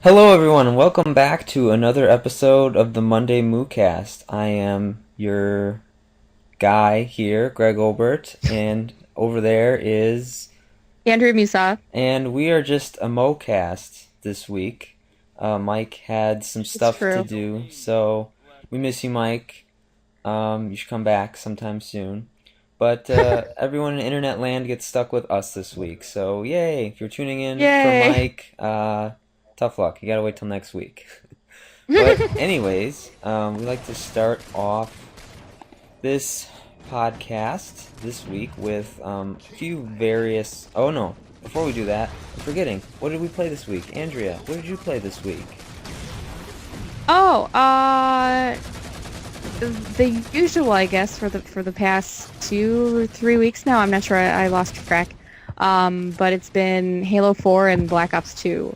Hello, everyone, and welcome back to another episode of the Monday MOOcast. I am your guy here, Greg Obert, and over there is. Andrea Musolf. And we are just a MOcast this week. Mike had some It's stuff to true. do, so we miss you, Mike. You should come back sometime soon. But everyone in internet land gets stuck with us this week, so yay! If you're tuning in for Yay. Mike, tough luck. You gotta wait till next week. But anyways, we like to start off this podcast this week with a few various. Oh no! Before we do that, I'm forgetting. What did we play this week, Andrea? What did you play this week? Oh, the usual, I guess, for the past 2 or 3 weeks now. I'm not sure. I lost track. But it's been Halo 4 and Black Ops 2.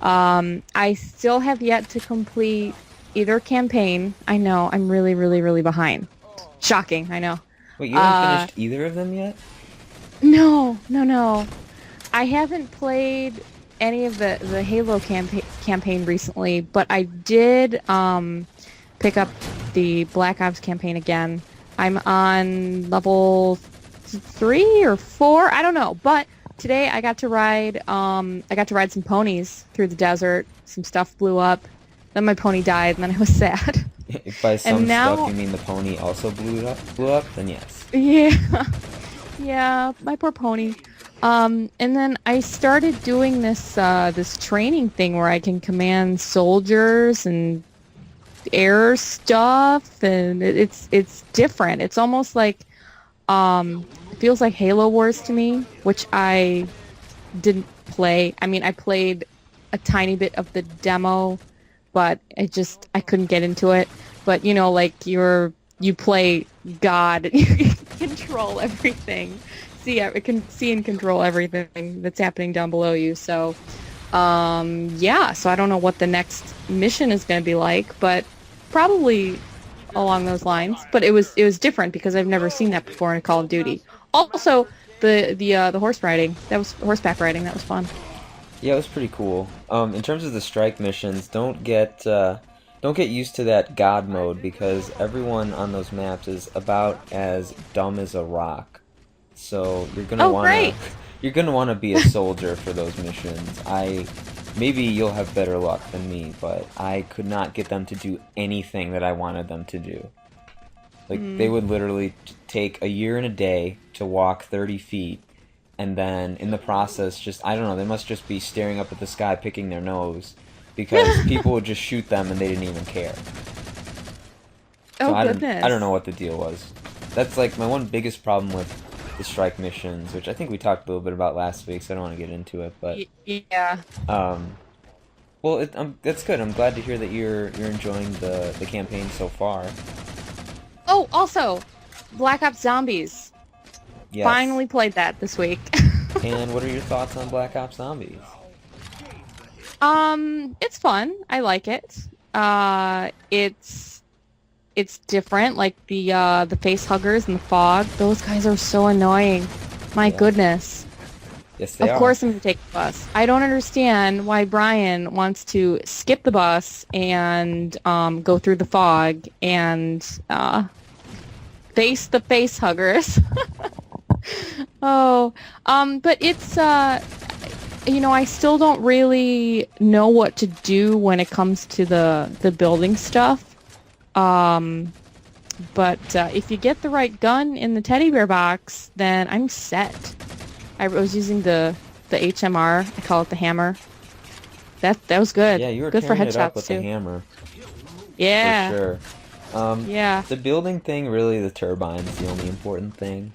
I still have yet to complete either campaign. I know I'm really, really, really behind. Shocking, I know. Wait, you haven't Uh, finished either of them yet? no, no, no. I haven't played any of the Halo campaign recently, but I did pick up the Black Ops campaign again. I'm on level 3 or 4, I don't know. But today I got to ride some ponies through the desert. Some stuff blew up. Then my pony died, and then I was sad. If by And some stuff you now, mean the pony also blew up, then yes. yeah, yeah, my poor pony. And then I started doing this training thing where I can command soldiers and air stuff, and it's different. It's almost like it feels like Halo Wars to me, which I didn't play. I mean, I played a tiny bit of the demo, but I couldn't get into it. But like you play God, and you can control everything. It can see and control everything that's happening down below you. So, yeah. So I don't know what the next mission is going to be like, but probably along those lines. But it was different because I've never seen that before in Call of Duty. Also, the horse riding, that was horseback riding, that was fun. Yeah, it was pretty cool. In terms of the strike missions, don't get used to that God mode because everyone on those maps is about as dumb as a rock. So Oh, great. you're gonna wanna be a soldier for those missions. Maybe you'll have better luck than me, but I could not get them to do anything that I wanted them to do. Like they Hmm. would literally take a year and a day to walk 30 feet, and then in the process, just I don't know, they must just be staring up at the sky, picking their nose, because people would just shoot them and they didn't even care. So Oh, I don't goodness. know what the deal was. That's like my one biggest problem with the strike missions, which I think we talked a little bit about last week, so I don't want to get into it. But Yeah. um, well, that's good. I'm glad to hear that you're enjoying the campaign so far. Oh, also, Black Ops Zombies. Yes. Finally played that this week. And what are your thoughts on Black Ops Zombies? It's fun. I like it. It's different. Like the face huggers and the fog. Those guys are so annoying. My Yeah. goodness. Yes, they Of are. course I'm gonna take the bus. I don't understand why Brian wants to skip the bus and go through the fog and face the face huggers. Oh, but I still don't really know what to do when it comes to the building stuff. Um, but if you get the right gun in the teddy bear box, then I'm set. I was using the HMR. I call it the hammer. That was good. Yeah, you were Good for tearing it up headshots with the too. hammer, for Yeah, sure. yeah. The building thing, really, the turbine's the only important thing.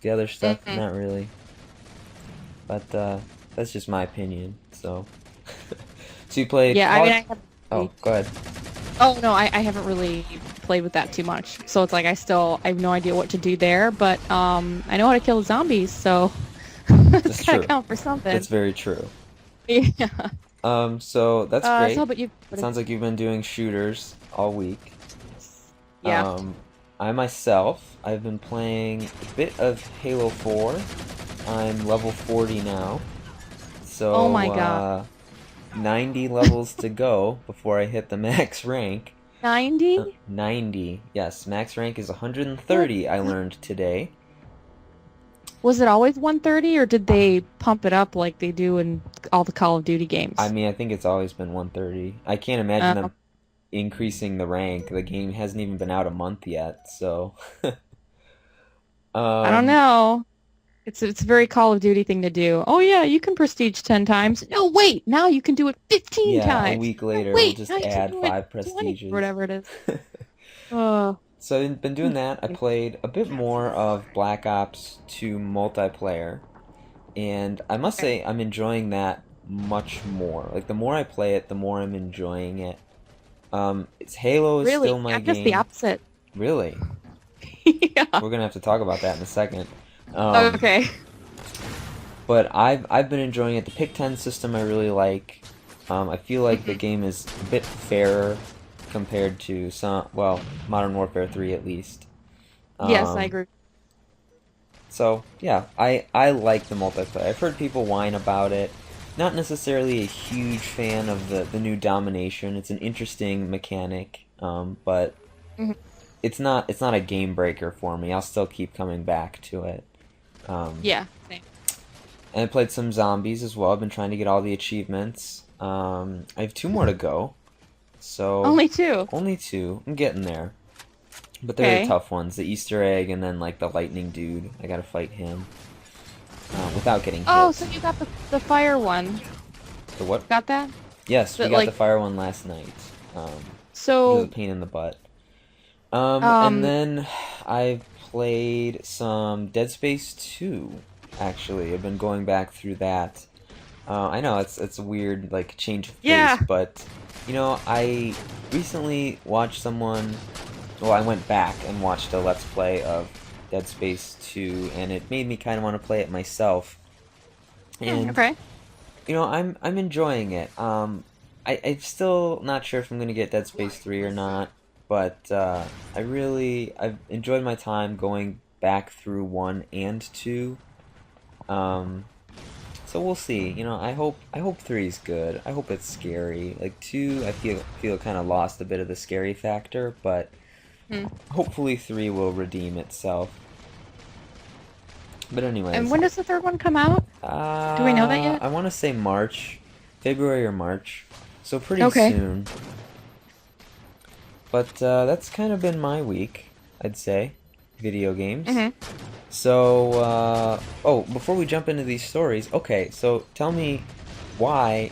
The other stuff, Mhm. not really. But that's just my opinion. So, so you played Yeah, I mean, I haven't Oh, really, go ahead. oh no, I haven't really played with that too much. So it's like I have no idea what to do there, but I know how to kill zombies, so it's That's gotta true. count for something. That's very true. Yeah. So that's So how great. about you? It sounds like you've been doing shooters all week. Yeah. Um, I myself, I've been playing a bit of Halo 4. I'm level 40 now. Oh So, my God. 90 levels to go before I hit the max rank. 90? 90. Yes, max rank is 130, I learned today. Was it always 130 or did they pump it up like they do in all the Call of Duty I games? mean, I think it's always been 130. I can't imagine Uh, them increasing the rank. The game hasn't even been out a month yet, so I don't um know. It's a very Call of Duty thing to do. Oh yeah, you can prestige 10 times. No, wait, now you can do it 15 yeah, a times. week No, later we'll wait, now just you can add do it 5 20 or prestiges. whatever it is. Uh, So I've been doing that. I played a bit more of Black Ops 2 multiplayer, and I must okay. say I'm enjoying that much more. Like the more I play it, the more I'm enjoying it. It's Halo is Really, still my I'm just the game. opposite. Really? Yeah. We're gonna have to talk about that in a second. Um, Okay. but I've been enjoying it. The Pick 10 system I really like. I feel like the Mhm. game is a bit fairer compared to some, well, Modern Warfare 3 at least. Yes, I Um, agree. so yeah, I like the multiplayer. I've heard people whine about it. Not necessarily a huge fan of the new domination. It's an interesting mechanic, but Mhm. it's not a game breaker for me. I'll still keep coming back to it. Um, Yeah, same. and I played some zombies as well. I've been trying to get all the achievements. I have 2 more to go, so Only two. only 2. I'm getting there, but they're the Okay. tough ones. The Easter egg and then like the lightning dude. I gotta fight him without getting Oh, hit. so you got the fire one. The what? Got that? Yes, we That got the like fire one last night, which was a so pain in the butt. And um then I've played some Dead Space 2, actually. I've been going back through that. I know it's a weird like change of pace, yeah. but I recently watched someone. Well, I went back and watched a Let's Play of Dead Space 2, and it made me kind of want to play it myself. And Okay. I'm enjoying it. I'm still not sure if I'm gonna get Dead Space 3 or not, but I've enjoyed my time going back through 1 and 2. Um, so we'll see. I hope 3 is good. I hope it's scary. Like 2, I feel kind of lost a bit of the scary factor, but Hmm. hopefully 3 will redeem itself. But And anyways, when does the third one come out? Do we know that yet? I want to say March, February or March, so pretty Okay. soon. But that's kind of been my week, I'd say, video games. Mm-hmm. So, oh, before we jump into these stories, okay, so tell me why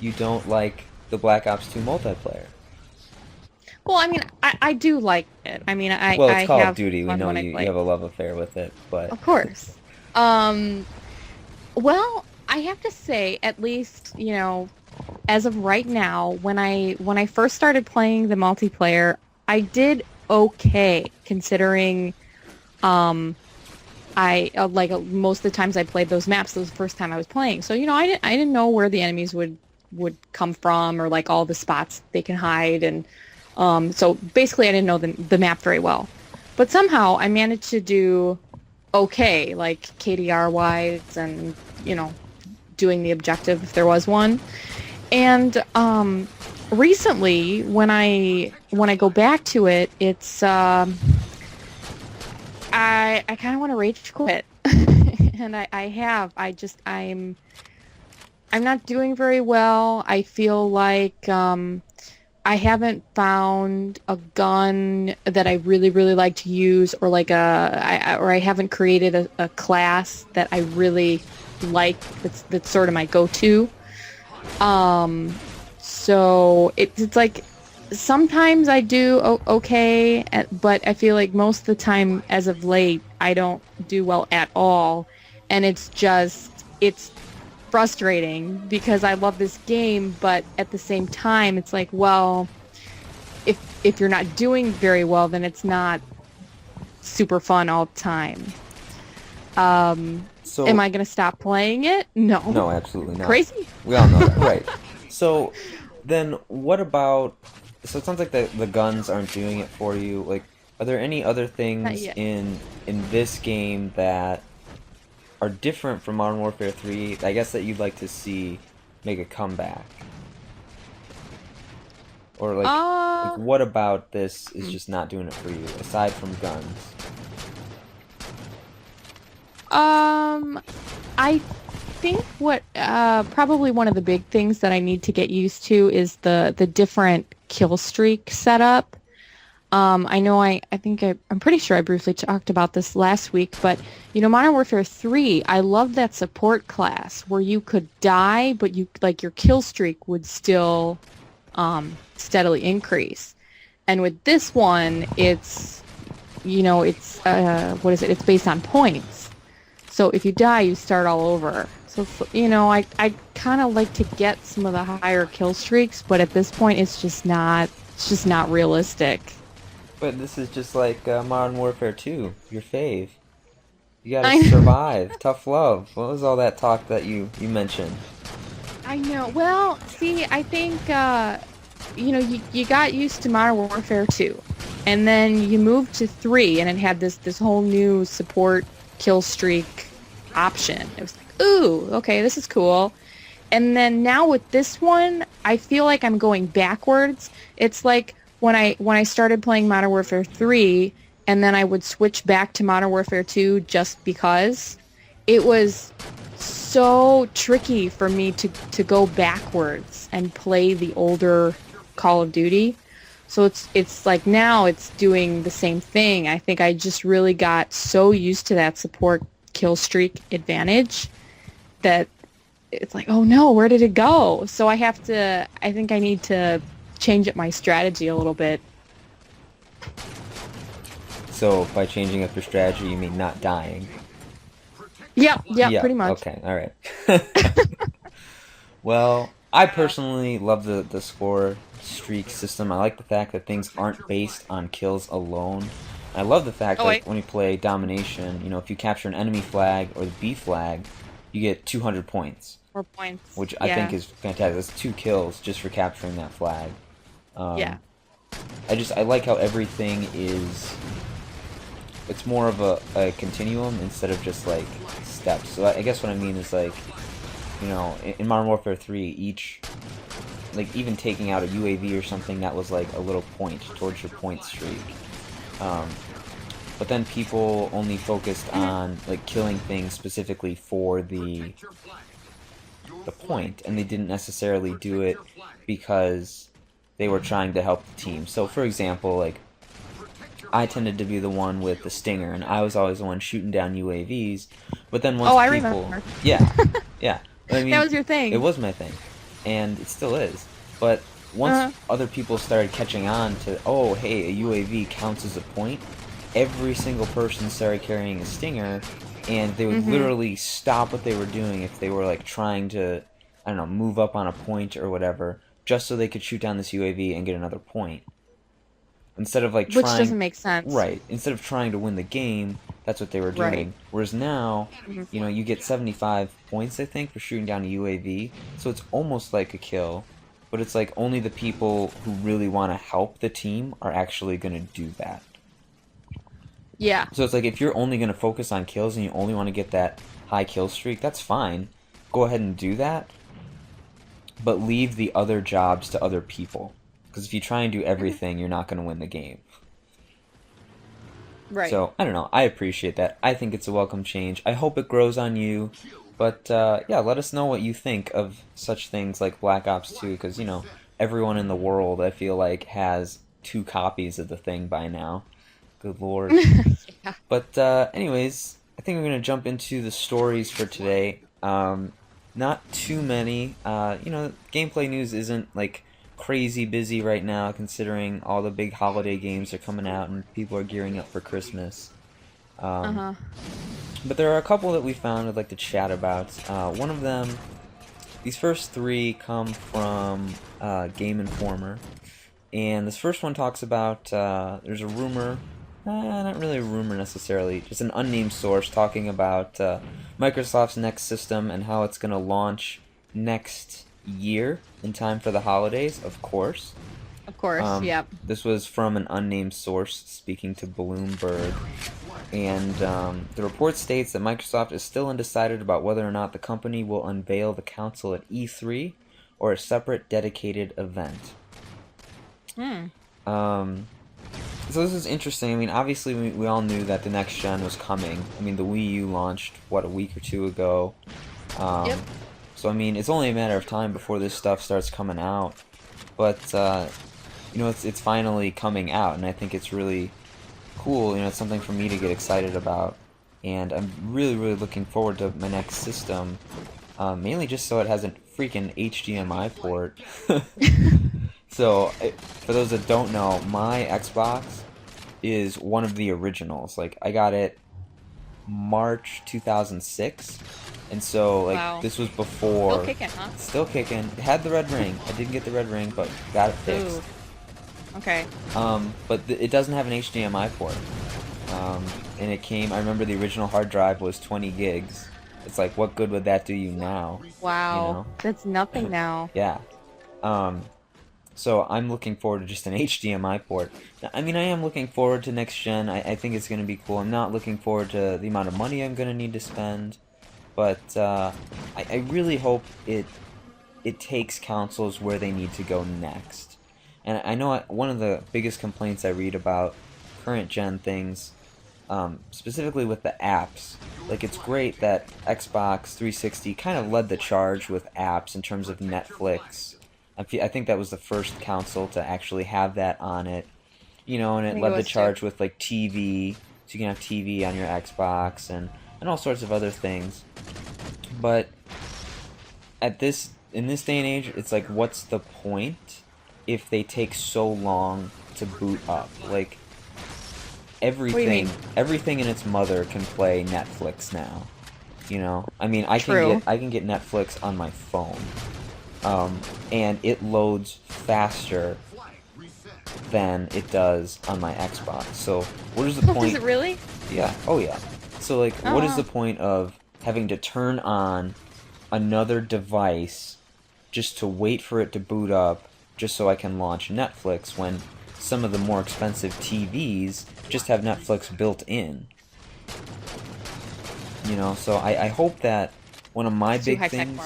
you don't like the Black Ops 2 multiplayer. Well, I mean, I do like it. I mean, Well, it's I Call of have Duty. We fun know when I you play. have a love affair with it, but Of course. Um, well, I have to say, at least, as of right now, when I first started playing the multiplayer, I did okay considering um most of the times I played those maps, that was the first time I was playing. So, I didn't know where the enemies would come from or like all the spots they can hide and so basically I didn't know the map very well. But somehow I managed to do okay, like KDR wise and, you know, doing the objective if there was one. And recently when I go back to it, it's I kind of want to rage quit. And I have. I'm not doing very well. I feel like I haven't found a gun that I really, really like to use, or like or I haven't created a class that I really like. That's sort of my go-to. So it's like sometimes I do okay, but I feel like most of the time, as of late, I don't do well at all, and it's frustrating because I love this game, but at the same time, it's like, well, if you're not doing very well, then it's not super fun all the time. Am so I gonna stop playing it? No. no, absolutely not. Crazy? We all know that, right? So then, what about? So it sounds like the guns aren't doing it for you. Like, are there any other Not things yet. in this game that are different from Modern Warfare 3? I guess that you'd like to see make a comeback? Or like what about this is just not doing it for you, aside from guns? I think what probably one of the big things that I need to get used to is the different kill streak setup. I know I'm pretty sure I briefly talked about this last week, but Modern Warfare 3, I love that support class where you could die, but your kill streak would still steadily increase. And with this one, it's what is it? It's based on points. So if you die, you start all over. So I kind of like to get some of the higher kill streaks, but at this point, it's just not realistic. But this is just like Modern Warfare 2, your fave. You gotta survive, tough love. What was all that talk that you mentioned? I know. Well, see, I think you got used to Modern Warfare 2, and then you moved to 3, and it had this whole new support kill streak option. It was like, ooh, okay, this is cool. And then now with this one, I feel like I'm going backwards. It's like when I started playing Modern Warfare 3, and then I would switch back to Modern Warfare 2 just because it was so tricky for me to go backwards and play the older Call of Duty. So it's like now it's doing the same thing. I think I just really got so used to that support kill streak advantage that it's like, oh no, where did it go? So I think I need to change up my strategy a little bit. So by changing up your strategy, you mean not dying? Yeah, pretty much. Okay, all right. Well, I personally love the score streak system. I like the fact that things aren't based on kills alone. I love the fact that when you play domination, if you capture an enemy flag or the B flag, you get 200 points. 4 points. Which I think is fantastic. That's 2 kills just for capturing that flag. Yeah. I like how everything is... It's more of a continuum instead of just, like, steps. So I guess what I mean is, like, in Modern Warfare 3, each... Like, even taking out a UAV or something, that was, like, a little point towards your point streak. But then people only focused on, like, killing things specifically for the point, and they didn't necessarily do it because they were trying to help the team. So, for example, like, I tended to be the one with the stinger, and I was always the one shooting down UAVs. But then once I people, remember. yeah, yeah, I mean, that was your thing. It was my thing, and it still is. But once other people started catching on to, oh, hey, a UAV counts as a point, every single person started carrying a stinger, and they would literally stop what they were doing if they were like trying to, I don't know, move up on a point or whatever, just so they could shoot down this UAV and get another point. Instead of like Which doesn't make sense. Right. Instead of trying to win the game, that's what they were doing. Right. Whereas now, you get 75 points, I think, for shooting down a UAV. So it's almost like a kill, but it's like only the people who really want to help the team are actually going to do that. Yeah. So it's like if you're only going to focus on kills and you only want to get that high kill streak, that's fine. Go ahead and do that. But leave the other jobs to other people. Because if you try and do everything, you're not going to win the game. Right. So, I don't know. I appreciate that. I think it's a welcome change. I hope it grows on you. But, yeah, let us know what you think of such things like Black Ops 2. Because, everyone in the world, I feel like, has 2 copies of the thing by now. Good lord. Yeah. But, anyways, I think we're going to jump into the stories for today. Not too many. Gameplay news isn't, like, crazy busy right now, considering all the big holiday games are coming out and people are gearing up for Christmas. But there are a couple that we found I'd like to chat about. One of them, these first 3 come from Game Informer. And this first one talks about, there's a rumor, not really a rumor necessarily, just an unnamed source talking about Microsoft's next system and how it's going to launch next year in time for the holidays, of course. Of course, yep. This was from an unnamed source speaking to Bloomberg. And the report states that Microsoft is still undecided about whether or not the company will unveil the console at E3 or a separate dedicated event. So this is interesting. I mean, obviously we all knew that the next gen was coming. I mean, the Wii U launched, what, a week or two ago? Yep. So, I mean, it's only a matter of time before this stuff starts coming out. But, you know, it's finally coming out, and I think it's really cool. You know, it's something for me to get excited about. And I'm really, really looking forward to my next system. Mainly just so it has a freaking HDMI port. So, for those that don't know, my Xbox is one of the originals. Like, I got it March 2006, and so, like, Wow. this was before... Still kicking, huh? Still kicking. It had the red ring. I didn't get the red ring, but got it fixed. Ooh. Okay. But it doesn't have an HDMI port. And it came... I remember the original hard drive was 20 gigs. It's like, what good would that do you now? Wow. You know? That's nothing now. Yeah. So I'm looking forward to just an HDMI port. I mean, I am looking forward to next gen. I think it's going to be cool. I'm not looking forward to the amount of money I'm going to need to spend. But I really hope it takes consoles where they need to go next. And I know one of the biggest complaints I read about current gen things, specifically with the apps, like, it's great that Xbox 360 kind of led the charge with apps in terms of Netflix. I think that was the first console to actually have that on it, you know, and it led the charge with, like, TV, so you can have TV on your Xbox and all sorts of other things. But in this day and age, it's like, what's the point if they take so long to boot up? Like, everything in its mother can play Netflix now, you know? I mean, I can get Netflix on my phone. And it loads faster than it does on my Xbox. So what is the point? Does it really? Yeah. Oh yeah. So, like, what is the point of having to turn on another device just to wait for it to boot up just so I can launch Netflix when some of the more expensive TVs just have Netflix built in? You know, so I hope that one of my big things...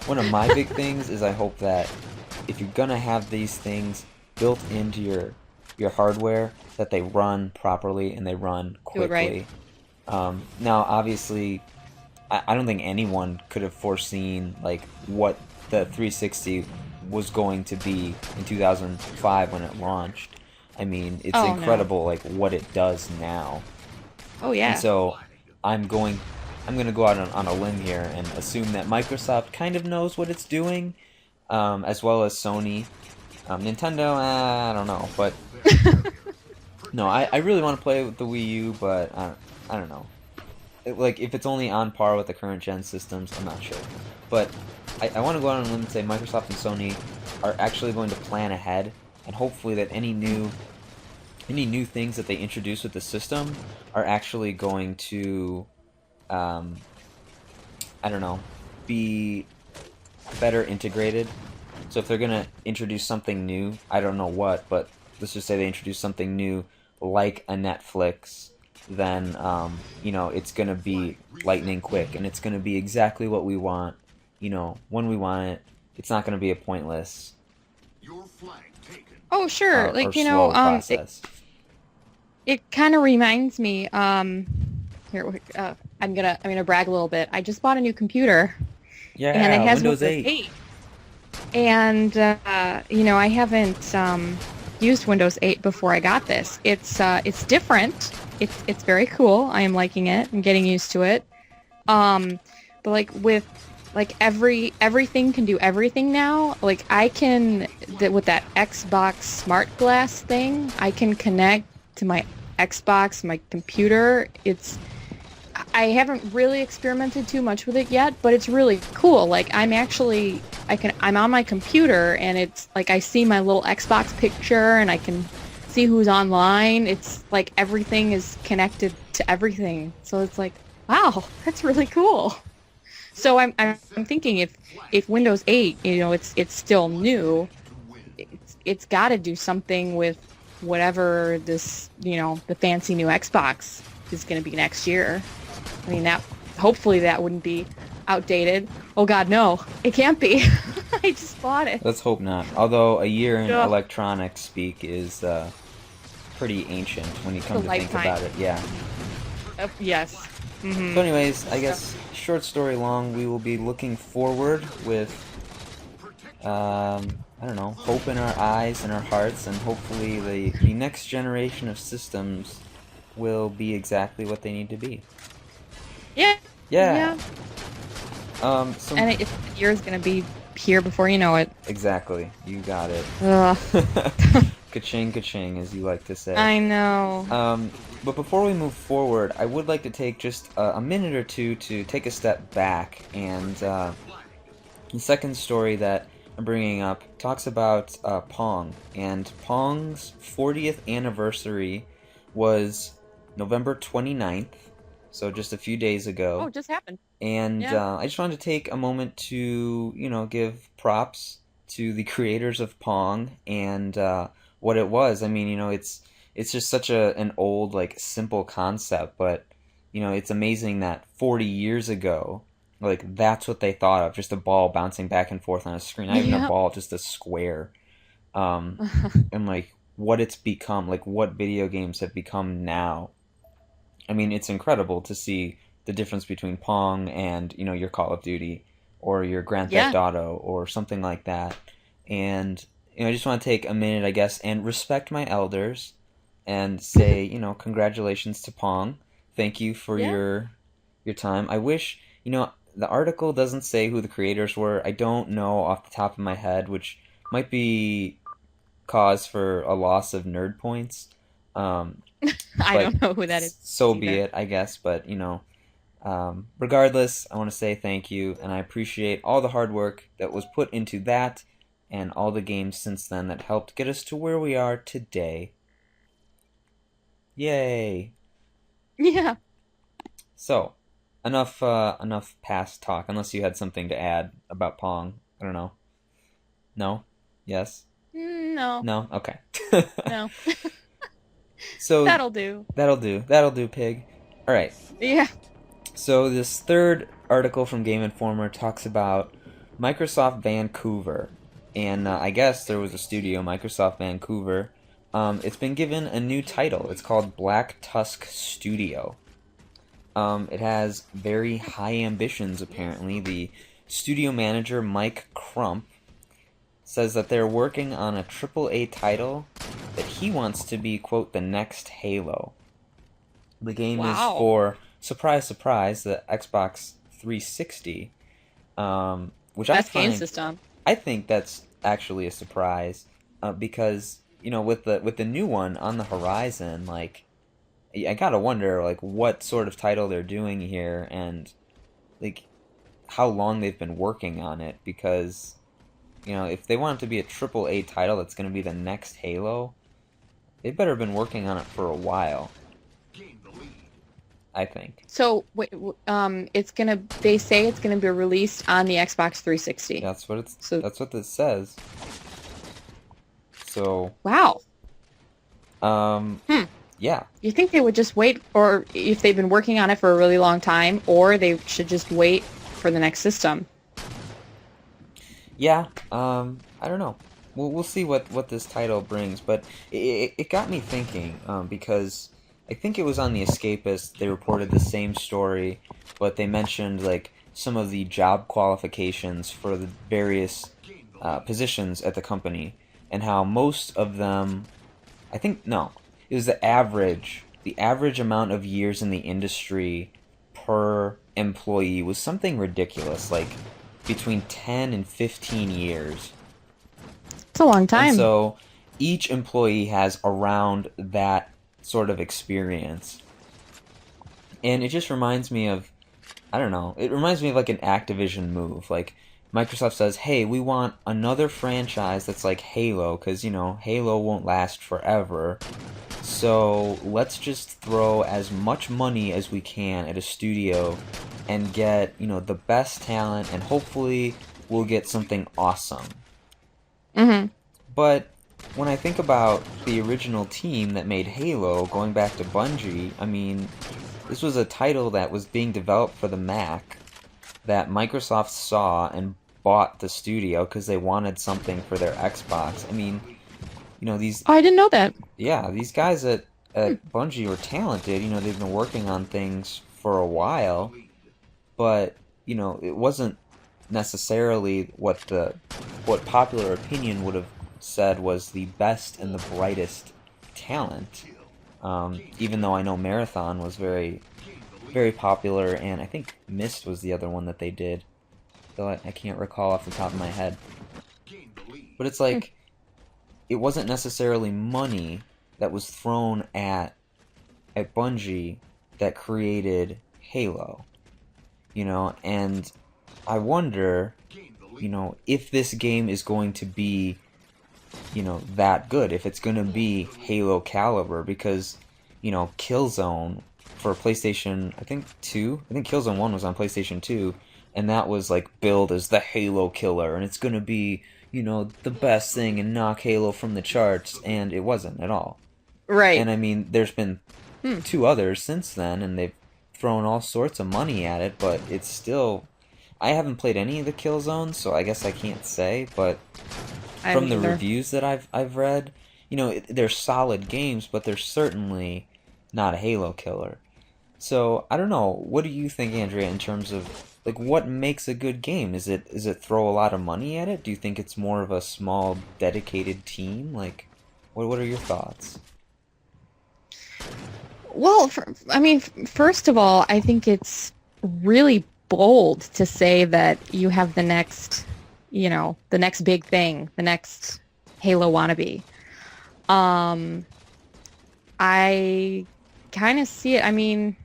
One of my big things is I hope that if you're gonna have these things built into your hardware, that they run properly and they run quickly. Do it right. Now, obviously, I don't think anyone could have foreseen, like, what the 360 was going to be in 2005 when it launched. I mean, it's incredible, like, what it does now. Oh yeah. And so I'm going to go out on a limb here and assume that Microsoft kind of knows what it's doing, as well as Sony. Nintendo, I don't know, but no, I really want to play with the Wii U, but I don't know. Like, if it's only on par with the current gen systems, I'm not sure. But I want to go out on a limb and say Microsoft and Sony are actually going to plan ahead, and hopefully that any new things that they introduce with the system are actually going to I don't know, be better integrated. So if they're going to introduce something new, I don't know what, but let's just say they introduce something new like a Netflix, then, you know, it's going to be lightning quick, and it's going to be exactly what we want, you know, when we want it. It's not going to be a pointless... Oh, sure. Like, you know, it kind of reminds me, here, I'm gonna brag a little bit. I just bought a new computer. Yeah, and it has Windows 8. And you know, I haven't used Windows 8 before I got this. It's different. It's very cool. I am liking it. I'm getting used to it. But like with everything can do everything now. Like I can with that Xbox Smart Glass thing, I can connect to my Xbox, my computer. I haven't really experimented too much with it yet, but it's really cool. Like I'm on my computer and it's like I see my little Xbox picture and I can see who's online. It's like everything is connected to everything. So it's like, wow, that's really cool. So I'm thinking if Windows 8, you know, it's still new, it's got to do something with whatever this, the fancy new Xbox is going to be next year. I mean, hopefully that wouldn't be outdated. Oh God, no, it can't be. I just bought it. Let's hope not. Although a year in Ugh. electronics speak is pretty ancient when you come to think about it. Yeah. Yes. Mm-hmm. So anyways, I guess short story long, we will be looking forward with, I don't know, hope in our eyes and our hearts, and hopefully the next generation of systems will be exactly what they need to be. Yeah. Yeah. And the year is going to be here before you know it. Exactly. You got it. Ka-ching, ka-ching, as you like to say. I know. But before we move forward, I would like to take just a minute or two to take a step back. And the second story that I'm bringing up talks about Pong. And Pong's 40th anniversary was November 29th, so just a few days ago. Oh, it just happened. And I just wanted to take a moment to, give props to the creators of Pong and what it was. I mean, it's just such an old, like, simple concept, but, it's amazing that 40 years ago, like, that's what they thought of, just a ball bouncing back and forth on a screen. Not even a ball, just a square. And, like, what it's become, like, what video games have become now. I mean, it's incredible to see the difference between Pong and, your Call of Duty or your Grand Theft Auto or something like that. And, I just want to take a minute, I guess, and respect my elders and say, congratulations to Pong. Thank you for your time. I wish, the article doesn't say who the creators were. I don't know off the top of my head, which might be cause for a loss of nerd points. I don't know who that is. So be it, I guess. But, regardless, I want to say thank you, and I appreciate all the hard work that was put into that and all the games since then that helped get us to where we are today. Yay! Yeah. So, enough past talk, unless you had something to add about Pong. I don't know. No? Yes? No. No? Okay. No. So That'll do. That'll do, pig. Alright. Yeah. So this third article from Game Informer talks about Microsoft Vancouver. And I guess there was a studio, Microsoft Vancouver. It's been given a new title. It's called Black Tusk Studio. It has very high ambitions, apparently. The studio manager, Mike Crump, says that they're working on a AAA title that he wants to be, quote, the next Halo. The game is for, surprise, surprise, the Xbox 360, which Best game system. I think that's actually a surprise, because, with the new one on the horizon, like, I gotta wonder, like, what sort of title they're doing here, and, like, how long they've been working on it, because, if they want it to be a AAA title that's going to be the next Halo, they better have been working on it for a while. I think. So, they say it's gonna be released on the Xbox 360. That's what this says. So. Wow. Yeah. You think they would just wait, or if they've been working on it for a really long time, or they should just wait for the next system? Yeah, I don't know. We'll see what this title brings, but it got me thinking, because I think it was on The Escapist, they reported the same story, but they mentioned, like, some of the job qualifications for the various positions at the company, and how most of them, it was the average amount of years in the industry per employee was something ridiculous, like between 10 and 15 years. It's a long time. And so each employee has around that sort of experience. And it just reminds me of, I don't know, it reminds me of like an Activision move. Like, Microsoft says, hey, we want another franchise that's like Halo, because, Halo won't last forever. So let's just throw as much money as we can at a studio and get, the best talent, and hopefully we'll get something awesome. Mm-hmm. But when I think about the original team that made Halo, going back to Bungie, I mean, this was a title that was being developed for the Mac that Microsoft saw and bought the studio because they wanted something for their Xbox. I mean, these, Oh, I didn't know that. yeah, these guys Hmm. at Bungie were talented. They've been working on things for a while, but, it wasn't necessarily what popular opinion would have said was the best and the brightest talent. Even though I know Marathon was very, very popular, and I think Mist was the other one that they did, though I can't recall off the top of my head. But it's Hmm. like, it wasn't necessarily money that was thrown at Bungie that created Halo, and I wonder, if this game is going to be, that good, if it's going to be Halo caliber, because, Killzone for PlayStation, I think 2, I think Killzone 1 was on PlayStation 2, and that was like billed as the Halo killer, and it's going to be, the best thing and knock Halo from the charts, and it wasn't at all. Right. And I mean, there's been Hmm. two others since then, and they've thrown all sorts of money at it, but it's still. I haven't played any of the Killzones, so I guess I can't say. But I from haven't the either. reviews that I've read, they're solid games, but they're certainly not a Halo killer. So I don't know. What do you think, Andrea, in terms of like what makes a good game? Is it throw a lot of money at it? Do you think it's more of a small, dedicated team? Like, what are your thoughts? Well, first of all, I think it's really bold to say that you have the next big thing, the next Halo wannabe. Um, I kind of see it. I mean,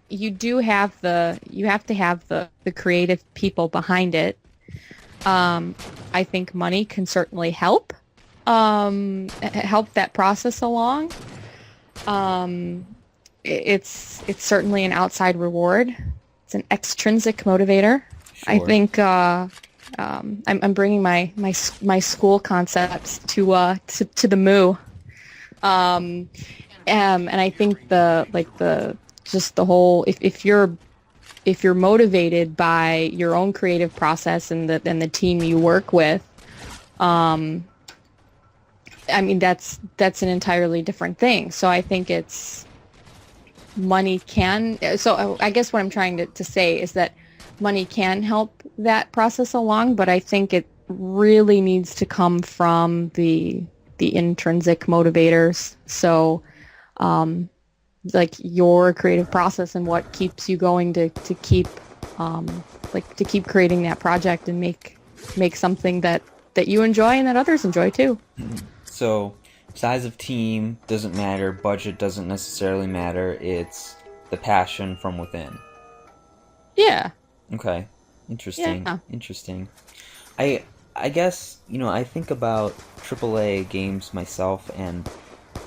you have to have the creative people behind it. Um, I think money can certainly help that process along. Um, it's certainly an outside reward. It's an extrinsic motivator. I Sure. think I'm bringing my school concepts to the Moo. Um, and I think the just the whole if you're motivated by your own creative process and the team you work with, um, I mean that's an entirely different thing. So I think it's money can. So I guess what I'm trying to say is that money can help that process along, but I think it really needs to come from the intrinsic motivators. So um, like your creative process and what keeps you going to keep to keep creating that project and make something that you enjoy and that others enjoy too. So, size of team doesn't matter, budget doesn't necessarily matter, it's the passion from within. Yeah. Okay. Interesting. Yeah. Interesting. I I guess, I think about AAA games myself, and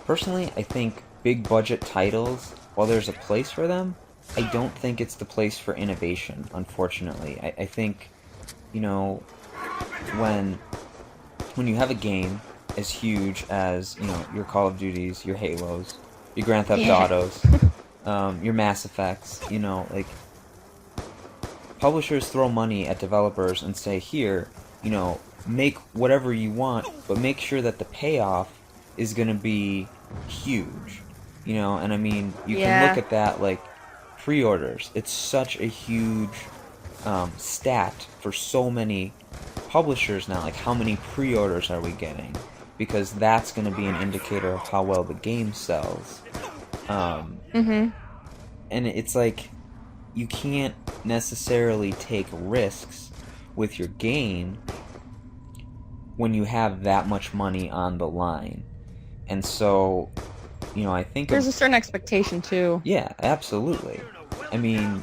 personally, I think big budget titles, while there's a place for them, I don't think it's the place for innovation, unfortunately. I think, you know, when you have a game as huge as your Call of Duties, your Halos, your Grand Theft Yeah. Autos, your Mass Effects, like publishers throw money at developers and say, here, make whatever you want, but make sure that the payoff is going to be huge. And I mean, you can look Yeah. at that like pre-orders. It's such a huge stat for so many publishers now. Like, how many pre-orders are we getting? Because that's going to be an indicator of how well the game sells. Um, Mm-hmm. and it's like you can't necessarily take risks with your game when you have that much money on the line. And so, I think There's a certain expectation too. yeah, absolutely. I mean,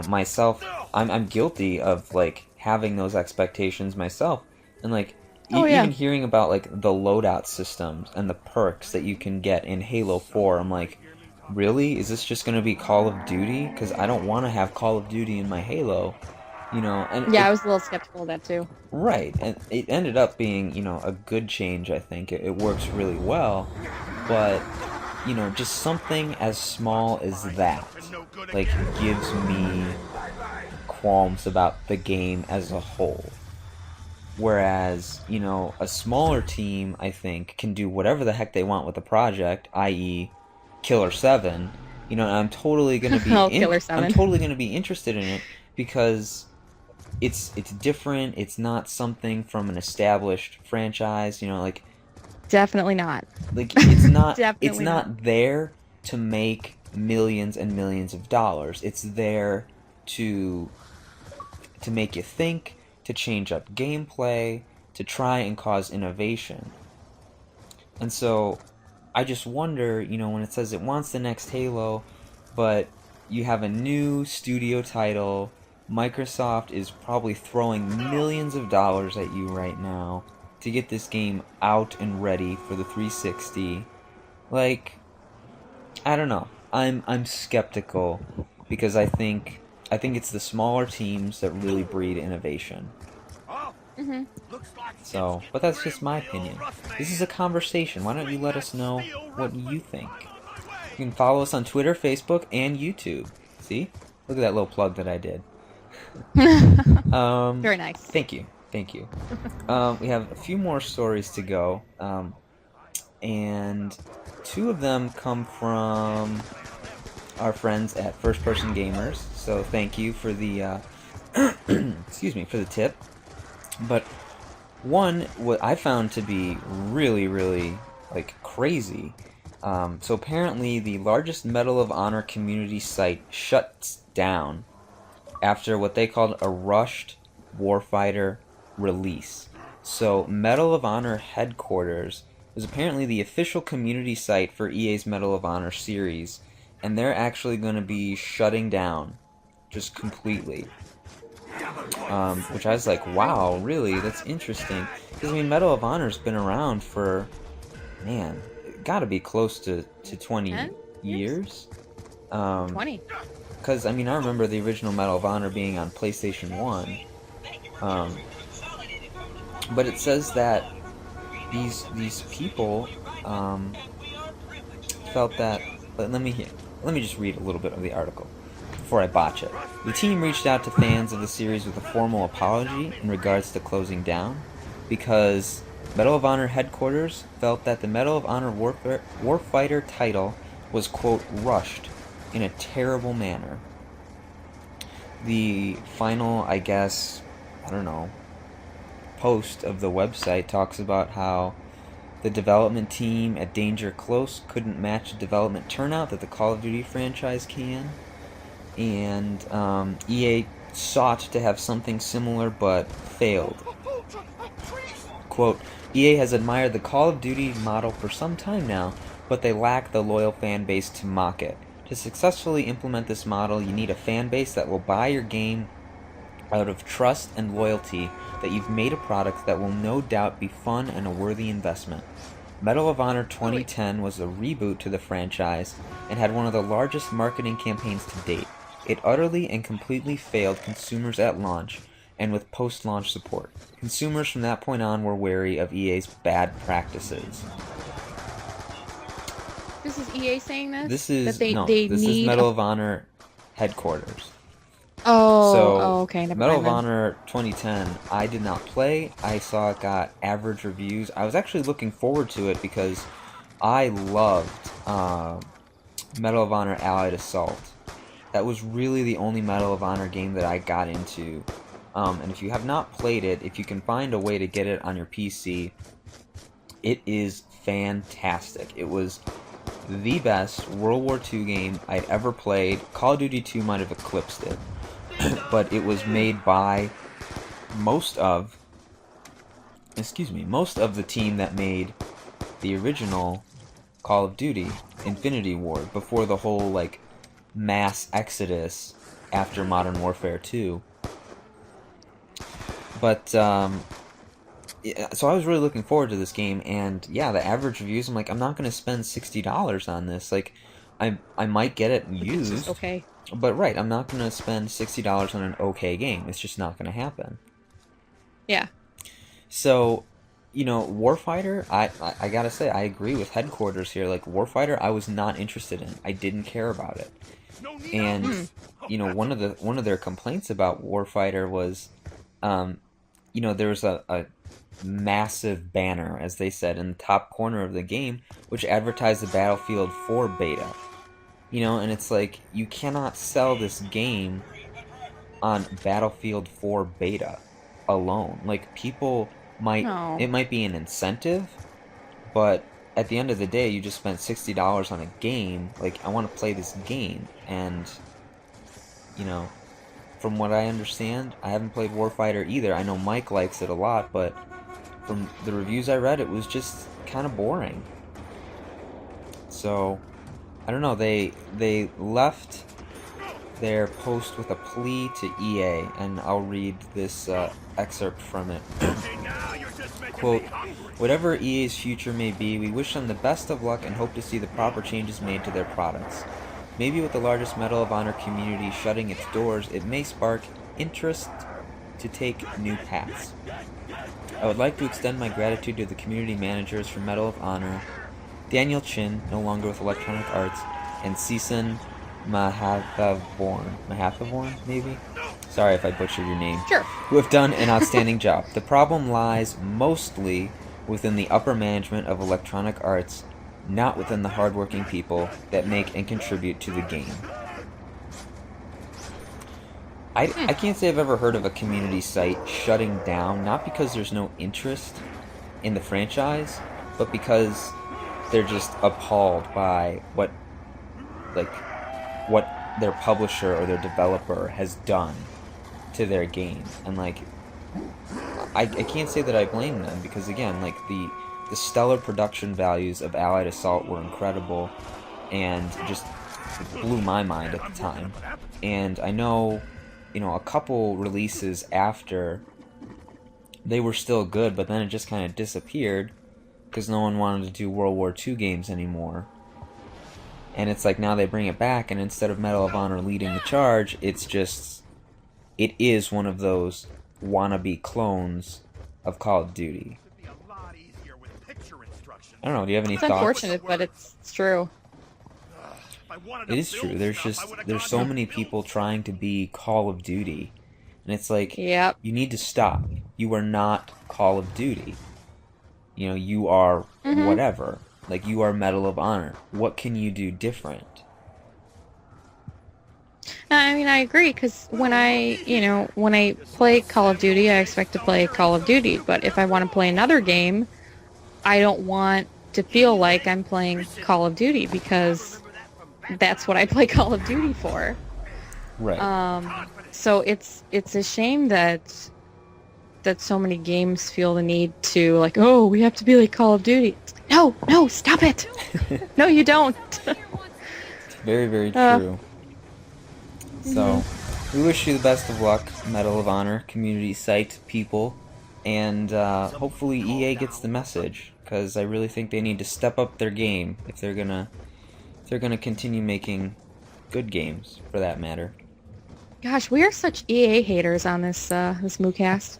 myself, I'm guilty of like having those expectations myself, and like Oh yeah. even hearing about like the loadout systems and the perks that you can get in Halo 4, I'm like, really? Is this just gonna be Call of Duty? Because I don't want to have Call of Duty in my Halo. You know, and Yeah, I was a little skeptical of that too. right, and it ended up being, a good change, I think. It works really well, but, just something as small as that, like, gives me qualms about the game as a whole. Whereas, a smaller team, I think, can do whatever the heck they want with the project, i.e., Killer 7. And Oh, Killer I'm 7. totally gonna be interested in it because it's different. It's not something from an established franchise. Definitely not. It's Definitely not. not there to make millions and millions of dollars. It's there to to make you think, to change up gameplay, to try and cause innovation. And so I just wonder, when it says it wants the next Halo, but you have a new studio title, Microsoft is probably throwing millions of dollars at you right now to get this game out and ready for the 360. Like, I don't know. I'm skeptical because I think it's the smaller teams that really breed innovation. Hmm. So, but that's just my opinion. This is a conversation. Why don't you let us know what you think? You can follow us on Twitter, Facebook, and YouTube. See? Look at that little plug that I did. Very nice. Thank you. Thank you. We have a few more stories to go. And two of them come from our friends at First Person Gamers. So thank you for the excuse me, for the tip. But one, what I found to be really, really like crazy. So apparently, the largest Medal of Honor community site shuts down after what they called a rushed warfighter release. So Medal of Honor headquarters was apparently the official community site for EA's Medal of Honor series, and they're actually going to be shutting down just completely. Which I was like, wow, really? That's interesting. Because, Medal of Honor's been around for, man, gotta be close to 20 10 years. 20. Because, I rember the original Medal of Honor being on PlayStation 1. But it says that these people felt that. Let me just read a little bit of the article before I botch it. The team reached out to fans of the series with a formal apology in regards to closing down, because Medal of Honor headquarters felt that the Medal of Honor Warfighter title was, quote, rushed in a terrible manner. The final, I guess, I don't know, post of the website talks about how the development team at Danger Close couldn't match the development turnout that the Call of Duty franchise can, and EA sought to have something similar but failed. Quote, EA has admired the Call of Duty model for some time now, but they lack the loyal fan base to mock it. To successfully implement this model, you need a fan base that will buy your game out of trust and loyalty that you've made a product that will no doubt be fun and a worthy investment. Medal of Honor 2010 was a reboot to the franchise and had one of the largest marketing campaigns to date. It utterly and completely failed consumers at launch and with post-launch support. Consumers from that point on were wary of EA's bad practices. This is EA saying this? This is this is Medal of Honor headquarters. Okay, never Medal mind of Honor 2010, I did not play. I saw it got average reviews. I was actually looking forward to it because I loved Medal of Honor Allied Assault. That was really the only Medal of Honor game that I got into. And if you have not played it, if you can find a way to get it on your PC, it is fantastic. It was the best World War II game I'd ever played. Call of Duty 2 might have eclipsed it. But it was made by most of the team that made the original Call of Duty Infinity Ward before the whole mass exodus after Modern Warfare 2. But yeah, so I was really looking forward to this game, and yeah, the average reviews, I'm not going to spend $60 on this. I might get it used. Okay. But right, I'm not going to spend $60 on an okay game. It's just not going to happen. Yeah. So, Warfighter, I gotta say, I agree with Headquarters here. Like, Warfighter, I was not interested in. I didn't care about it. And, one of their complaints about Warfighter was, there was a massive banner, as they said, in the top corner of the game, which advertised the Battlefield 4 beta. And it's like, you cannot sell this game on Battlefield 4 beta alone. Like, people No. it might be an incentive, but at the end of the day, you just spent $60 on a game. Like, I want to play this game, and, from what I understand, I haven't played Warfighter either. I know Mike likes it a lot, but from the reviews I read, it was just kind of boring. So, I don't know, they left their post with a plea to EA, and I'll read this excerpt from it. Quote, "Whatever EA's future may be, we wish them the best of luck and hope to see the proper changes made to their products. Maybe with the largest Medal of Honor community shutting its doors, it may spark interest to take new paths. I would like to extend my gratitude to the community managers for Medal of Honor, Daniel Chin, no longer with Electronic Arts, and Season Mahathavorn, maybe? Sorry if I butchered your name. Sure. Who have done an outstanding job. The problem lies mostly within the upper management of Electronic Arts, not within the hardworking people that make and contribute to the game." I can't say I've ever heard of a community site shutting down, not because there's no interest in the franchise, but because they're just appalled by what their publisher or their developer has done to their game. And I can't say that I blame them, because again, the stellar production values of Allied Assault were incredible and just blew my mind at the time. And I know, a couple releases after, they were still good, but then it just kind of disappeared because no one wanted to do World War II games anymore. And it's like, now they bring it back, and instead of Medal of Honor leading the charge, it is one of those wannabe clones of Call of Duty. I don't know, do you have any It's thoughts? unfortunate, but it's true. It is true. There's so many people trying to be Call of Duty, and it's like, Yep. you need to stop. You are not Call of Duty. You are whatever. Like, you are Medal of Honor. What can you do different? I mean, I agree, because when I play Call of Duty, I expect to play Call of Duty. But if I want to play another game, I don't want to feel like I'm playing Call of Duty, because that's what I play Call of Duty for. Right. So it's a shame that so many games feel the need to, like, oh, we have to be like Call of Duty. No, stop it. No, you don't. It's very, very true. So, we wish you the best of luck, Medal of Honor, community site people, and hopefully EA gets the message, because I really think they need to step up their game if they're gonna continue making good games, for that matter. Gosh, we are such EA haters on this MOOcast.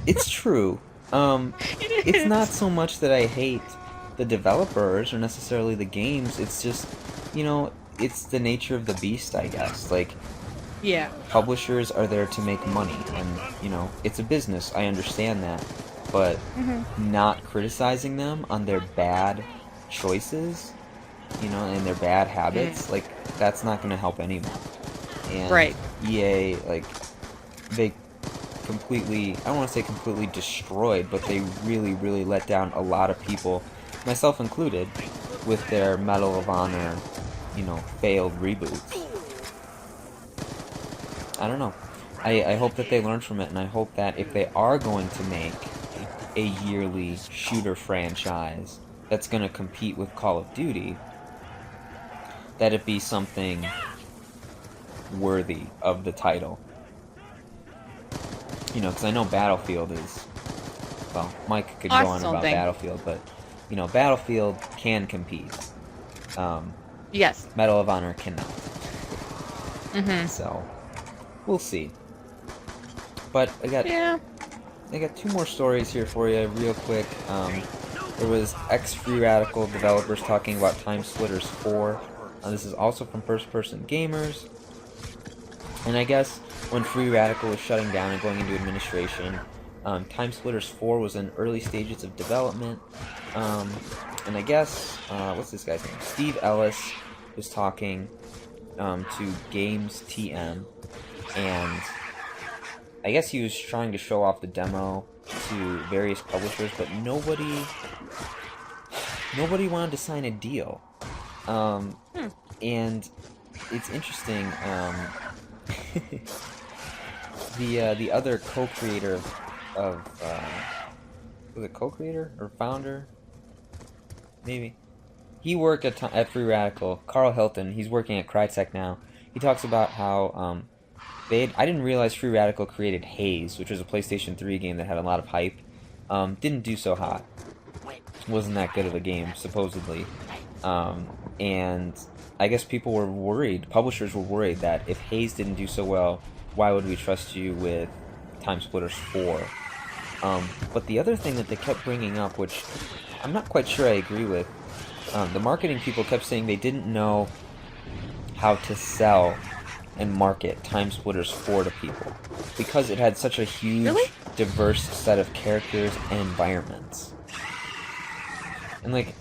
It's true. It's not so much that I hate the developers or necessarily the games. It's just, it's the nature of the beast, I guess. Like, Yeah. publishers are there to make money, and, it's a business. I understand that. But not criticizing them on their bad choices, and their bad habits, like, that's not going to help anyone. And Right. EA, they completely, I don't want to say completely destroyed, but they really, really let down a lot of people, myself included, with their Medal of Honor, failed reboots. I don't know. I hope that they learn from it, and I hope that if they are going to make a yearly shooter franchise that's going to compete with Call of Duty, that it be something worthy of the title. Because I know Battlefield is, well, Mike could go on about Battlefield, but, Battlefield can compete. Yes. Medal of Honor cannot. Mm-hmm. So we'll see. But I got two more stories here for you real quick. There was ex-Free Radical developers talking about Time Splitters 4. This is also from First Person Gamers. And I guess when Free Radical was shutting down and going into administration, Time Splitters 4 was in early stages of development. And I guess, what's this guy's name? Steve Ellis was talking to Games TM, and I guess he was trying to show off the demo to various publishers, but nobody wanted to sign a deal. And it's interesting. The other co-creator of was it co-creator or founder? Maybe. He worked at Free Radical. Carl Hilton. He's working at Crytek now. He talks about how I didn't realize Free Radical created Haze, which was a PlayStation 3 game that had a lot of hype. Didn't do so hot. Wasn't that good of a game, supposedly. And I guess people were worried, publishers were worried that if Haze didn't do so well, why would we trust you with Time Splitters 4? But the other thing that they kept bringing up, which I'm not quite sure I agree with, the marketing people kept saying they didn't know how to sell and market Time Splitters 4 to people because it had such a huge, diverse set of characters and environments. And like,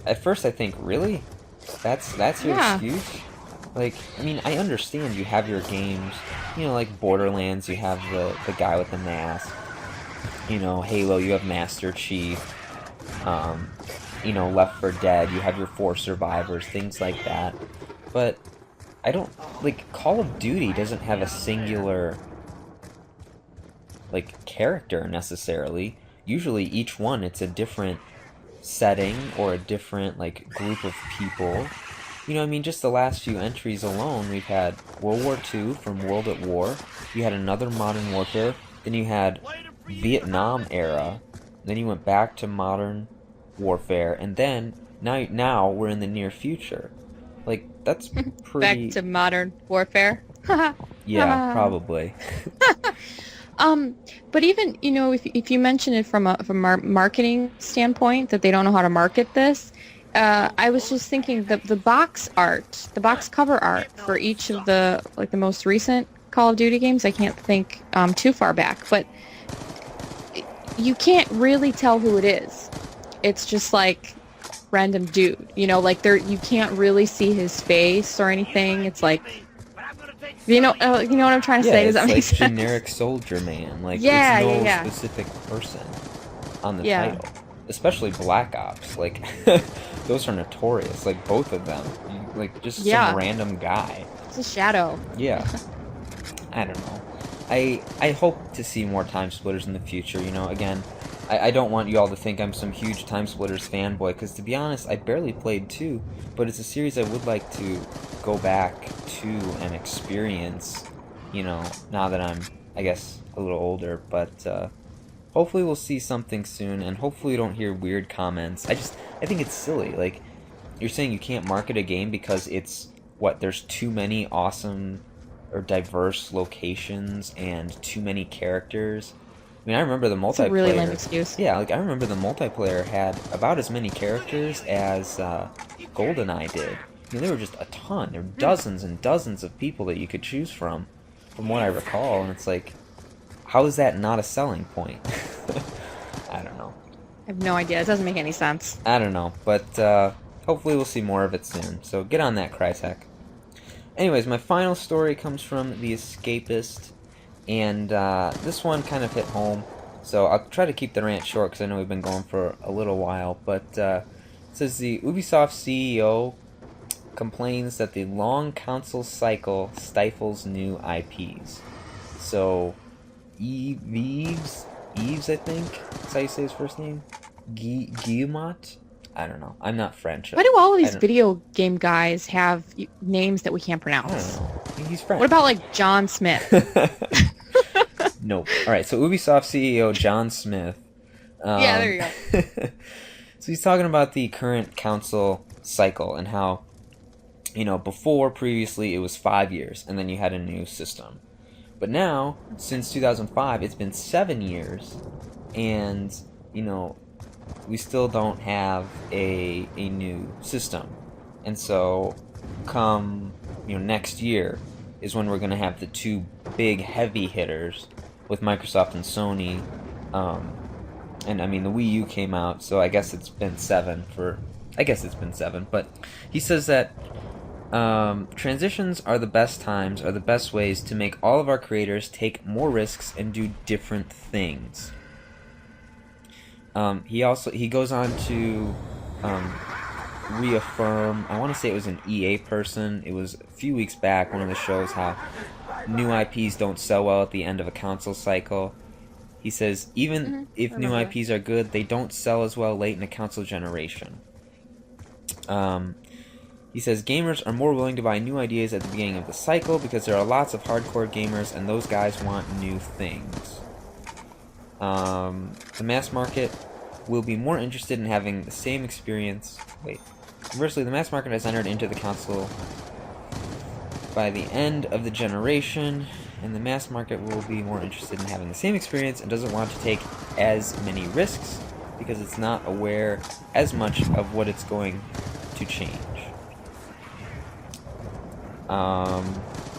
at first I think, really? That's your excuse? Like, I mean, I understand you have your games, you know, like Borderlands, you have the guy with the mask. You know, Halo, you have Master Chief. You know, Left 4 Dead, you have your 4 survivors, things like that. But I don't, like, Call of Duty doesn't have a singular, like, character necessarily. Usually each one, it's a different setting or a different, like, group of people. You know, I mean, just the last few entries alone, we've had World War II from World at War, you had another Modern Warfare, then you had Vietnam era, then you went back to Modern Warfare, and then now we're in the near future. Like, that's pretty... Back to Modern Warfare. Yeah, probably. But even, you know, if you mention it from a marketing standpoint, that they don't know how to market this, I was just thinking the box art, the box cover art for each of the, like, the most recent Call of Duty games, I can't think too far back, but you can't really tell who it is. It's just like random dude, you know, like you can't really see his face or anything. It's like, you know what I'm trying to say? Does that make sense? Like generic soldier man. Like, it's no specific person on the title. Especially Black Ops. Like, those are notorious. Like, both of them. Like, just some random guy. It's a shadow. Yeah. I don't know. I hope to see more Time Splitters in the future. You know, again, I don't want you all to think I'm some huge Time Splitters fanboy, because to be honest, I barely played 2, but it's a series I would like to go back to and experience, you know, now that I'm, I guess, a little older, but hopefully we'll see something soon, and hopefully we don't hear weird comments. I think it's silly. Like, you're saying you can't market a game because it's, there's too many awesome or diverse locations and too many characters. I mean, I remember the multiplayer. It's a really lame excuse. Yeah, like, I remember the multiplayer had about as many characters as GoldenEye did. I mean, there were just a ton. There were dozens and dozens of people that you could choose from what I recall, and it's like, how is that not a selling point? I don't know. I have no idea. It doesn't make any sense. I don't know, but hopefully we'll see more of it soon. So get on that, Crytek. Anyways, my final story comes from The Escapist, and this one kind of hit home, so I'll try to keep the rant short because I know we've been going for a little while, but it says the Ubisoft CEO complains that the long console cycle stifles new IPs. So, Yves, I think, that's how you say his first name? Guillemot? I don't know. I'm not French. Why do all of these video game guys have names that we can't pronounce? I don't know. He's French. What about, like, John Smith? Nope. Alright, so Ubisoft CEO John Smith. Yeah, there you go. So he's talking about the current console cycle and how Previously it was 5 years, and then you had a new system. But now, since 2005, it's been 7 years, and, we still don't have a new system. And so, come, next year is when we're going to have the two big heavy hitters with Microsoft and Sony. And I mean, the Wii U came out, so I guess it's been 7 but he says that transitions are the best ways to make all of our creators take more risks and do different things. He goes on to reaffirm, I want to say it was an EA person, it was a few weeks back, one of the shows, how new IPs don't sell well at the end of a console cycle. He says, even if new IPs are good, they don't sell as well late in a console generation. He says, gamers are more willing to buy new ideas at the beginning of the cycle because there are lots of hardcore gamers and those guys want new things. The mass market will be more interested in having the same experience. Conversely, the mass market has entered into the console by the end of the generation, and the mass market will be more interested in having the same experience and doesn't want to take as many risks because it's not aware as much of what it's going to change.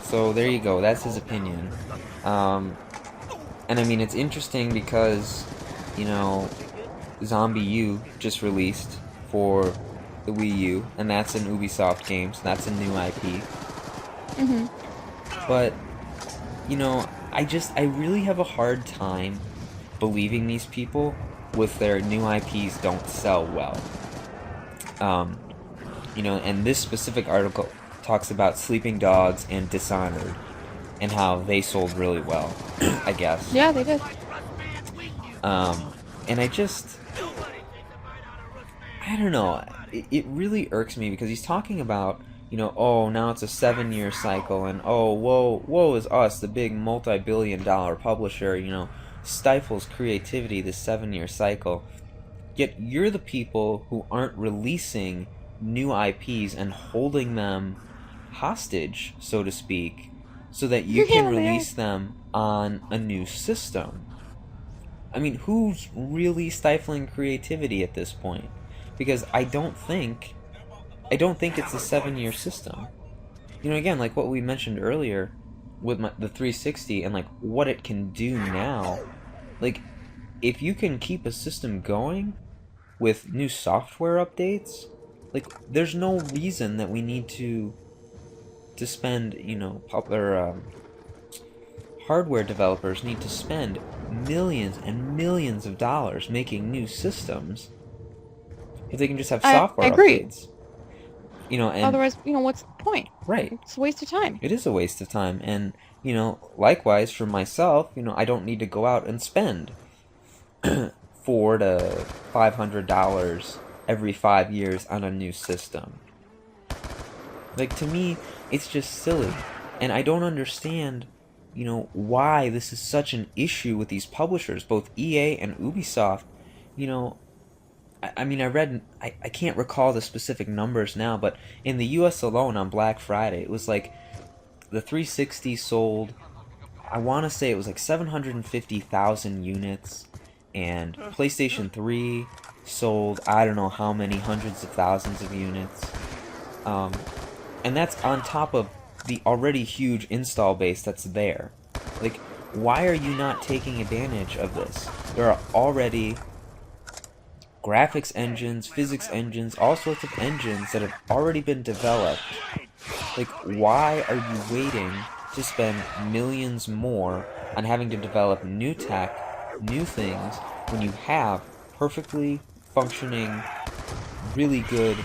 So there you go, that's his opinion. And I mean, it's interesting because, Zombie U just released for the Wii U, and that's an Ubisoft game, so that's a new IP. But, I really have a hard time believing these people with their new IPs don't sell well. And this specific article talks about Sleeping Dogs and Dishonored and how they sold really well, I guess. Yeah, they did. And I don't know, it really irks me because he's talking about, now it's a 7-year cycle, and woe is us, the big multi-billion-dollar publisher, stifles creativity this 7-year cycle. Yet you're the people who aren't releasing new IPs and holding them hostage, so to speak, so that you can release them on a new system. I mean, who's really stifling creativity at this point? Because I don't think it's a 7-year system. Again, like what we mentioned earlier with the 360 and like what it can do now. Like, if you can keep a system going with new software updates, like, there's no reason that we need to spend, hardware developers need to spend millions and millions of dollars making new systems if they can just have software updates. And otherwise, what's the point? Right. It's a waste of time. It is a waste of time. And, likewise for myself, I don't need to go out and spend $400 to $500 every 5 years on a new system. Like, to me, it's just silly. And I don't understand, why this is such an issue with these publishers, both EA and Ubisoft. I mean, I can't recall the specific numbers now, but in the US alone on Black Friday, it was like the 360 sold, I want to say it was like 750,000 units, and PlayStation 3 sold I don't know how many hundreds of thousands of units. And that's on top of the already huge install base that's there. Like, why are you not taking advantage of this? There are already graphics engines, physics engines, all sorts of engines that have already been developed. Like, why are you waiting to spend millions more on having to develop new tech, new things, when you have perfectly functioning, really good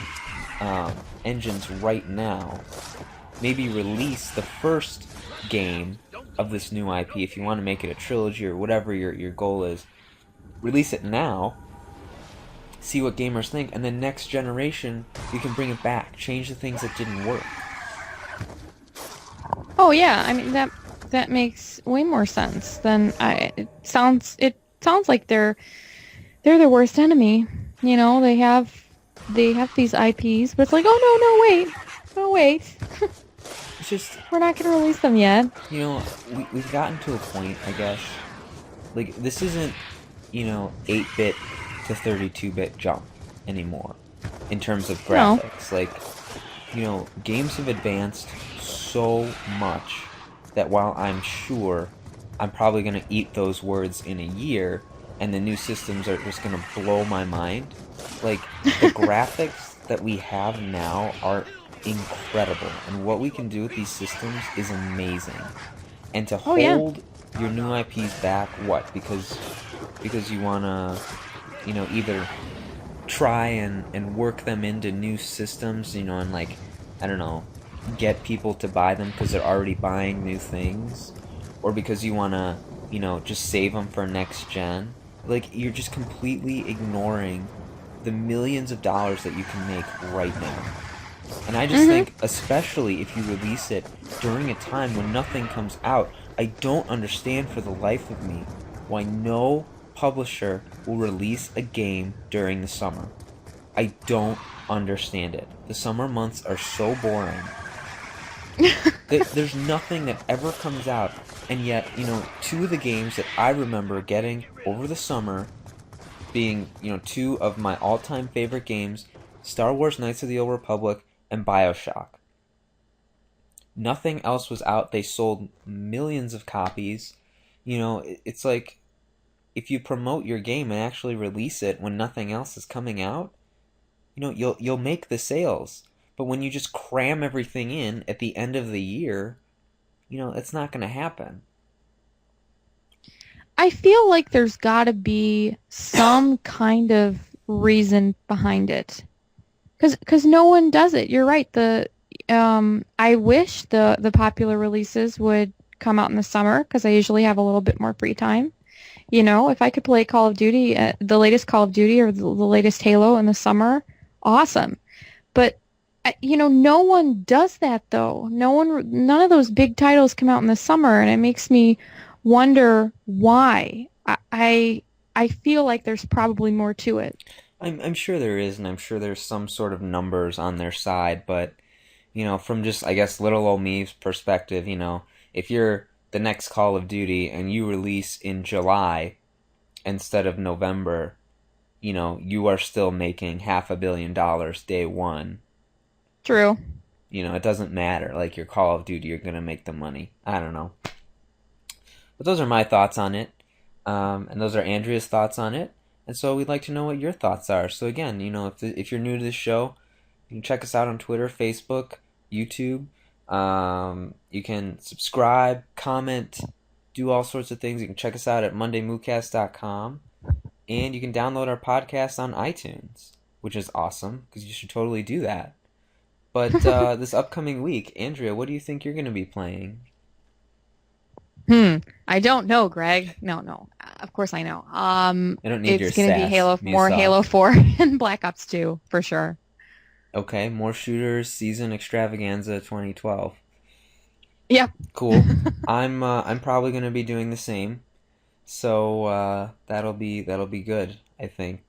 engines right now? Maybe release the first game of this new IP if you want to make it a trilogy or whatever your goal is. Release it now, see what gamers think, and then next generation you can bring it back, change the things that didn't work. Oh yeah, I mean that makes way more sense than it sounds like they're the worst enemy. They have these IPs, but it's like, oh no, wait. Oh wait, It's just, we're not gonna release them yet. we've gotten to a point, I guess. Like, this isn't, 8-bit to 32-bit jump anymore in terms of No. graphics. Like, games have advanced so much that while I'm sure I'm probably going to eat those words in a year and the new systems are just going to blow my mind, like, the graphics that we have now are incredible. And what we can do with these systems is amazing. And to Oh yeah. hold your new IPs back, what? Because you want to, either try and work them into new systems, and like, I don't know, get people to buy them because they're already buying new things, or because you want to, just save them for next gen. Like, you're just completely ignoring the millions of dollars that you can make right now. And I just Mhm. think, especially if you release it during a time when nothing comes out, I don't understand for the life of me why no publisher will release a game during the summer. I don't understand it. The summer months are so boring. There's nothing that ever comes out, and yet, two of the games that I remember getting over the summer being, two of my all-time favorite games, Star Wars Knights of the Old Republic and BioShock. Nothing else was out. They sold millions of copies. It's like, if you promote your game and actually release it when nothing else is coming out, you'll make the sales. But when you just cram everything in at the end of the year, it's not going to happen. I feel like there's got to be some kind of reason behind it. Cause no one does it. You're right. I wish the popular releases would come out in the summer because I usually have a little bit more free time. If I could play Call of Duty, the latest Call of Duty or the latest Halo in the summer, awesome. But no one does that though. None of those big titles come out in the summer, and it makes me wonder why. I feel like there's probably more to it. I'm sure there is, and I'm sure there's some sort of numbers on their side, but from just, I guess, little old me's perspective, if you're the next Call of Duty and you release in July instead of November, you are still making $500 million day one. True. It doesn't matter. Like, your Call of Duty, you're gonna make the money. I don't know. But those are my thoughts on it, and those are Andrea's thoughts on it. And so we'd like to know what your thoughts are. So again, if you're new to this show, you can check us out on Twitter, Facebook, YouTube. You can subscribe, comment, do all sorts of things. You can check us out at MondayMOOcast.com. And you can download our podcast on iTunes, which is awesome, because you should totally do that. But this upcoming week, Andrea, what do you think you're going to be playing? I don't know, Greg. No. Of course I know. I don't need your It's gonna be sass, More Musolf. Halo 4 and Black Ops 2 for sure. Okay, more shooters season extravaganza 2012. Yep. Cool. I'm probably gonna be doing the same, so that'll be good, I think.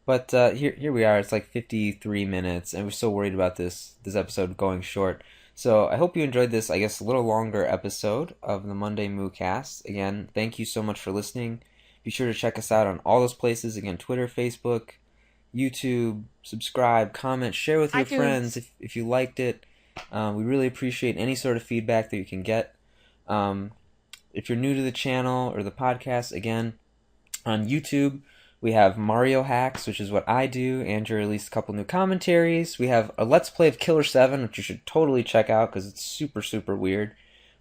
But here we are. It's like 53 minutes, and we're so worried about this episode going short. So I hope you enjoyed this, I guess, a little longer episode of the Monday MooCast. Again, thank you so much for listening. Be sure to check us out on all those places. Again, Twitter, Facebook, YouTube. Subscribe, comment, share with your friends iTunes. if you liked it. We really appreciate any sort of feedback that you can get. Um, if you're new to the channel or the podcast, again, on YouTube, we have Mario Hacks, which is what I do. Andrew released a couple new commentaries. We have a Let's Play of Killer 7, which you should totally check out because it's super, super weird.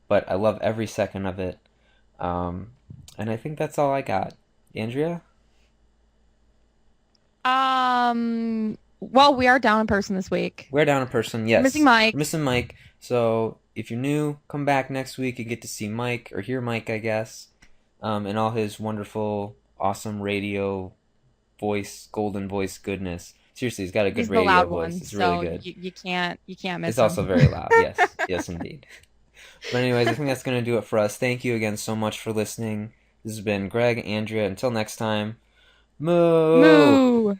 But I love every second of it. And I think that's all I got. Andrea? Well, we are down in person this week. We're down in person, We're yes. missing Mike. We're missing Mike. So if you're new, come back next week and get to see Mike, or hear Mike, I guess, and all his wonderful, awesome radio voice, golden voice goodness. Seriously, he's got a good He's the radio loud voice. one, It's so really good. you can't miss It's him. also very loud. Yes, yes, indeed. But anyways, I think that's going to do it for us. Thank you again so much for listening. This has been Greg, Andrea. Until next time, moo! Moo!